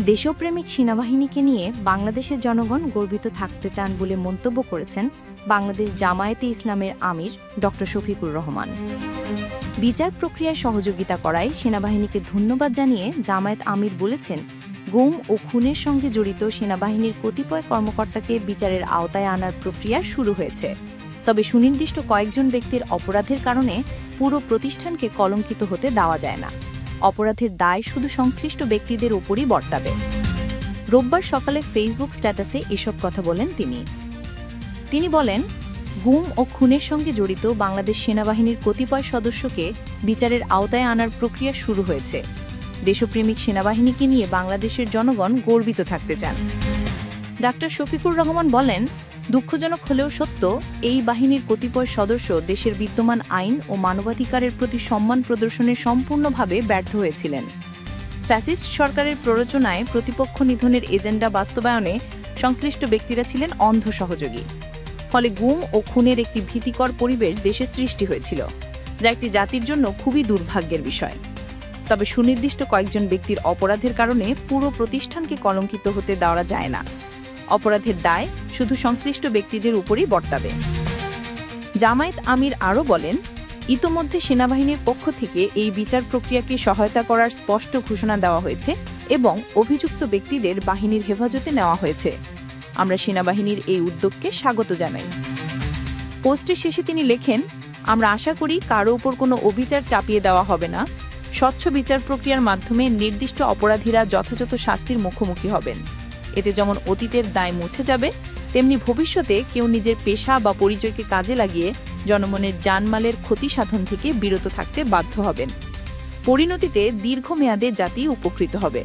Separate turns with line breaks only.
দেশপ্রেমিক সেনাবাহিনীকে নিয়ে বাংলাদেশের জনগণ গর্বিত থাকতে চান বলে মন্তব্য করেছেন বাংলাদেশ জামায়াতে ইসলামের আমির ডক্টর শফিকুর রহমান। বিচার প্রক্রিয়ায় সহযোগিতা করায় সেনাবাহিনীকে ধন্যবাদ জানিয়ে জামায়াত আমির বলেছেন, গুম ও খুনের সঙ্গে জড়িত সেনাবাহিনীর কতিপয় কর্মকর্তাকে বিচারের আওতায় আনার প্রক্রিয়া শুরু হয়েছে। তবে সুনির্দিষ্ট কয়েকজন ব্যক্তির অপরাধের কারণে পুরো প্রতিষ্ঠানকে কলঙ্কিত হতে দেওয়া যায় না। অপরাধের দায় শুধু সংশ্লিষ্ট ব্যক্তিদের উপরই বর্তাবে। রোববার সকালে ফেসবুক স্ট্যাটাসে এসব কথা বলেন তিনি বলেন, গুম ও খুনের সঙ্গে জড়িত বাংলাদেশ সেনাবাহিনীর কতিপয় সদস্যকে বিচারের আওতায় আনার প্রক্রিয়া শুরু হয়েছে। দেশপ্রেমিক সেনাবাহিনীকে নিয়ে বাংলাদেশের জনগণ গর্বিত থাকতে চান। ডাক্তার শফিকুর রহমান বলেন, দুঃখজনক হলেও সত্য, এই বাহিনীর কতিপয় সদস্য দেশের বিদ্যমান আইন ও মানবাধিকারের প্রতি সম্মান প্রদর্শনে সম্পূর্ণভাবে ব্যর্থ হয়েছিলেন। ফ্যাসিস্ট সরকারের প্ররোচনায় প্রতিপক্ষ নিধনের এজেন্ডা বাস্তবায়নে সংশ্লিষ্ট ব্যক্তিরা ছিলেন অন্ধ সহযোগী। ফলে গুম ও খুনের একটি ভীতিকর পরিবেশ দেশে সৃষ্টি হয়েছিল, যা একটি জাতির জন্য খুবই দুর্ভাগ্যের বিষয়। তবে সুনির্দিষ্ট কয়েকজন ব্যক্তির অপরাধের কারণে পুরো প্রতিষ্ঠানকে কলঙ্কিত হতে দেওয়া যায় না। অপরাধের দায় শুধু সংশ্লিষ্ট ব্যক্তিদের উপরই বর্তাবে। জামায়াত আমির আরও বলেন, ইতোমধ্যে সেনাবাহিনীর পক্ষ থেকে এই বিচার প্রক্রিয়াকে সহায়তা করার স্পষ্ট ঘোষণা দেওয়া হয়েছে এবং অভিযুক্ত ব্যক্তিদের বাহিনীর হেফাজতে নেওয়া হয়েছে। আমরা সেনাবাহিনীর এই উদ্যোগকে স্বাগত জানাই। পোস্টের শেষে তিনি লেখেন, আমরা আশা করি কারো ওপর কোনো অবিচার চাপিয়ে দেওয়া হবে না। স্বচ্ছ বিচার প্রক্রিয়ার মাধ্যমে নির্দিষ্ট অপরাধীরা যথাযথ শাস্তির মুখোমুখি হবেন। এতে যেমন অতীতের দায় মুছে যাবে, তেমনি ভবিষ্যতে কেউ নিজের পেশা বা পরিচয়কে কাজে লাগিয়ে জনমনের জানমালের ক্ষতি সাধন থেকে বিরত থাকতে বাধ্য হবেন। পরিণতিতে দীর্ঘমেয়াদে জাতি উপকৃত হবে।